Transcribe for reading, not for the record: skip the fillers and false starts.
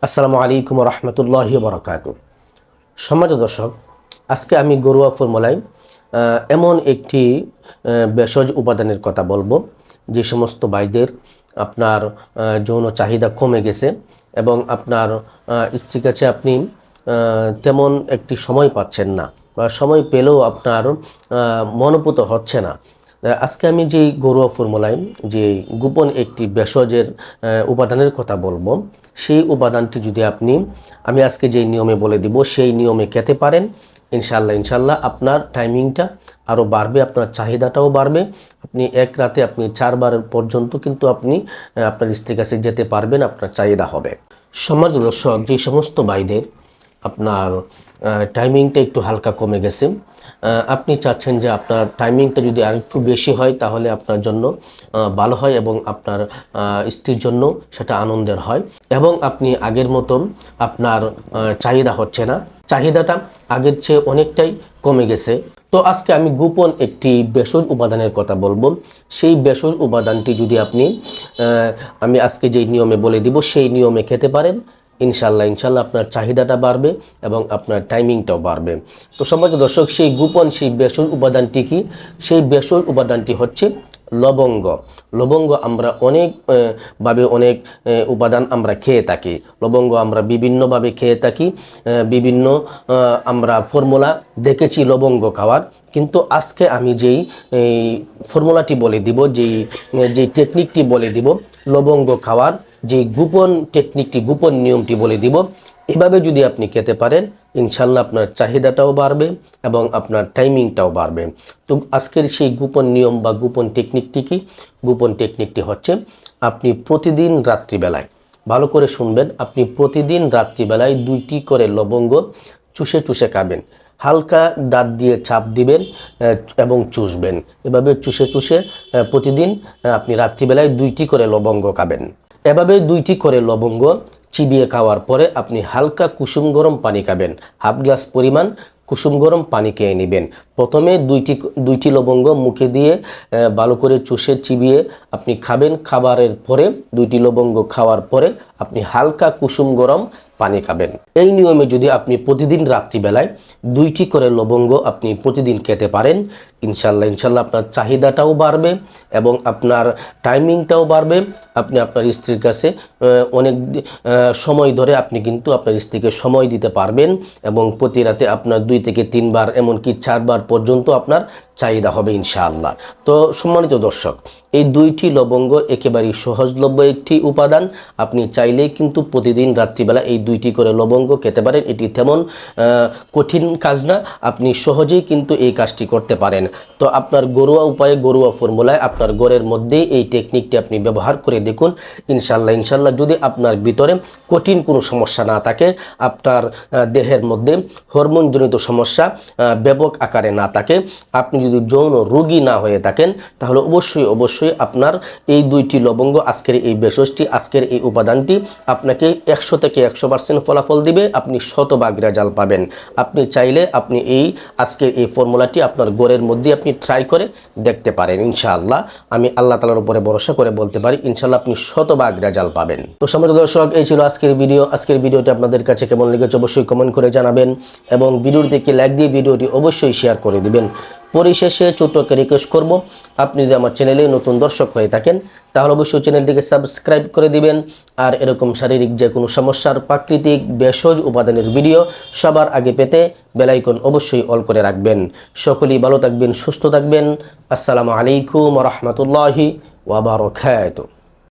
আসসালামু আলাইকুম রহমতুল্লাহি বারাকাতুহু। সম্মানিত দর্শক, আজকে আমি ঘরোয়া ফর্মুলায় এমন একটি ভেষজ উপাদানের কথা বলবো যে সমস্ত ভাইদের আপনার যৌন চাহিদা কমে গেছে এবং আপনার স্ত্রীর কাছে আপনি তেমন একটি সময় পাচ্ছেন না বা সময় পেলেও আপনার মনোপুত হচ্ছে না। আজকে আমি যে ঘরোয়া ফর্মুলায় যে গোপন একটি ভেষজের উপাদানের কথা বলবো, সেই উপাদানটি যদি আমি আজকে যেই নিয়মে বলে দিব সেই নিয়মে খেতে পারেন, ইনশাল্লাহ আপনার টাইমিংটা আরও বাড়বে, আপনার চাহিদাটাও বাড়বে। আপনি এক রাতে 4 বার পর্যন্ত কিন্তু আপনি আপনার স্ত্রীর কাছে যেতে পারবেন, আপনার চাহিদা হবে। সম্মানিত দর্শক, যে সমস্ত ভাইদের আপনার টাইমিংটা একটু হালকা কমে গেছে, আপনি চাচ্ছেন যে আপনার টাইমিংটা যদি আরেকটু বেশি হয় তাহলে আপনার জন্য ভালো হয় এবং আপনার স্ত্রীর জন্য সেটা আনন্দের হয়, এবং আপনি আগের মতন আপনার চাহিদা হচ্ছে না, চাহিদাটা আগের চেয়ে অনেকটাই কমে গেছে। তো আজকে আমি গোপন একটি ভেষজ উপাদানের কথা বলবো। সেই ভেষজ উপাদানটি যদি আমি আজকে যেই নিয়মে বলে দিব সেই নিয়মে খেতে পারেন, ইনশাল্লাহ আপনার চাহিদাটা বাড়বে এবং আপনার টাইমিংটাও বাড়বে। তো সম্মানিত দর্শক, সেই গোপন সেই ভেষজ উপাদানটি কি? সেই ভেষজ উপাদানটি হচ্ছে লবঙ্গ। লবঙ্গ আমরা অনেক উপাদান আমরা খেয়ে থাকি। লবঙ্গ আমরা বিভিন্নভাবে খেয়ে থাকি, বিভিন্ন আমরা ফর্মুলা দেখেছি লবঙ্গ খাওয়ার। কিন্তু আজকে আমি যেই ফর্মুলাটি বলে দিব, যেই টেকনিকটি বলে দিব লবঙ্গ খাওয়ার, যে গোপন টেকনিকটি, গোপন নিয়মটি বলে দিব, এভাবে যদি আপনি খেতে পারেন ইনশাল্লাহ আপনার চাহিদাটাও বাড়বে এবং আপনার টাইমিংটাও বাড়বে। তো আজকের সেই গোপন নিয়ম বা গোপন টেকনিকটি কি? গোপন টেকনিকটি হচ্ছে আপনি প্রতিদিন রাত্রিবেলায়, ভালো করে শুনবেন, আপনি প্রতিদিন রাত্রিবেলায় 2টি করে লবঙ্গ চুষে চুষে খাবেন। হালকা দাঁত দিয়ে চাপ দিবেন এবং চুষবেন। এভাবে চুষে চুষে প্রতিদিন আপনি রাত্রিবেলায় 2টি করে লবঙ্গ খাবেন। এভাবে 2টি করে লবঙ্গ চিবিয়ে খাওয়ার পরে আপনি হালকা কুসুম গরম পানি খাবেন। হাফ গ্লাস পরিমাণ কুসুম গরম পানি খেয়ে নেবেন। প্রথমে দুইটি লবঙ্গ মুখে দিয়ে ভালো করে চুষে চিবিয়ে আপনি খাবেন। খাবারের পরে 2টি লবঙ্গ খাওয়ার পরে আপনি হালকা কুসুম গরম পানি খাবেন। এই নিয়মে যদি আপনি প্রতিদিন রাত্রিবেলায় 2টি করে লবঙ্গ আপনি প্রতিদিন খেতে পারেন, ইনশাল্লাহ আপনার চাহিদাটাও বাড়বে এবং আপনার টাইমিংটাও বাড়বে। আপনি আপনার স্ত্রীর কাছে অনেক সময় ধরে আপনি কিন্তু আপনার স্ত্রীকে সময় দিতে পারবেন এবং প্রতি রাতে আপনার 2 থেকে 3 বার, এমনকি 4 বার পর্যন্ত আপনার চাহিদা হবে ইনশাআল্লাহ। তো সম্মানিত দর্শক, এই 2টি লবঙ্গ একেবারেই সহজলভ্য একটি উপাদান। আপনি চাইলেই কিন্তু প্রতিদিন রাত্রিবেলা এই 2টি করে লবঙ্গ খেতে পারেন। এটি তেমন কঠিন কাজ না, আপনি সহজেই কিন্তু এই কাজটি করতে পারেন। তো আপনার ঘরোয়া উপায়ে, ঘরোয়া ফর্মুলায় আপনার ঘরের মধ্যেই এই টেকনিকটি আপনি ব্যবহার করে দেখুন। ইনশাল্লাহ যদি আপনার ভিতরে কঠিন কোনো সমস্যা না থাকে, আপনার দেহের মধ্যে হরমোনজনিত সমস্যা ব্যাপক আকারে না থাকে, আপনি যদি যৌন রোগী না হয়ে থাকেন, তাহলে অবশ্যই আপনার এই 2টি লবঙ্গ, আজকের এই ভেষজটি, আজকের এই উপাদানটি আপনাকে 100 থেকে 100% ফলাফল দিবে। আপনি শতভাগ রেজাল্ট পাবেন। আপনি চাইলে আপনি আজকের এই ফর্মুলাটি আপনার ঘরের মধ্যে আপনি ট্রাই করে দেখতে পারেন। ইনশাআল্লাহ আমি আল্লাহ তাআলার উপরে ভরসা করে বলতে পারি, ইনশাআল্লাহ আপনি শতভাগ রেজাল্ট পাবেন। তো সম্মানিত দর্শক, এই ছিল আজকের ভিডিও। আজকের ভিডিওটি আপনাদের কাছে কেমন লেগেছে অবশ্যই কমেন্ট করে জানাবেন এবং ভিডিওটিতে একটি লাইক দিয়ে ভিডিওটি অবশ্যই শেয়ার করে দিবেন। পরিশেষে ছোট্ট একটা রিকোয়েস্ট করব, আপনি যদি আমার চ্যানেলে নতুন দর্শক হয়ে থাকেন তাহলে অবশ্যই চ্যানেলটিকে সাবস্ক্রাইব করে দিবেন। আর এরকম শারীরিক যে কোনো সমস্যার প্রাকৃতিক ভেষজ উপাদানের ভিডিও সবার আগে পেতে বেল আইকন অবশ্যই অল করে রাখবেন। সকলেই ভালো থাকবেন, সুস্থ থাকবেন। আসসালামু আলাইকুম ওয়া রাহমাতুল্লাহি ওয়া বারাকাতুহু।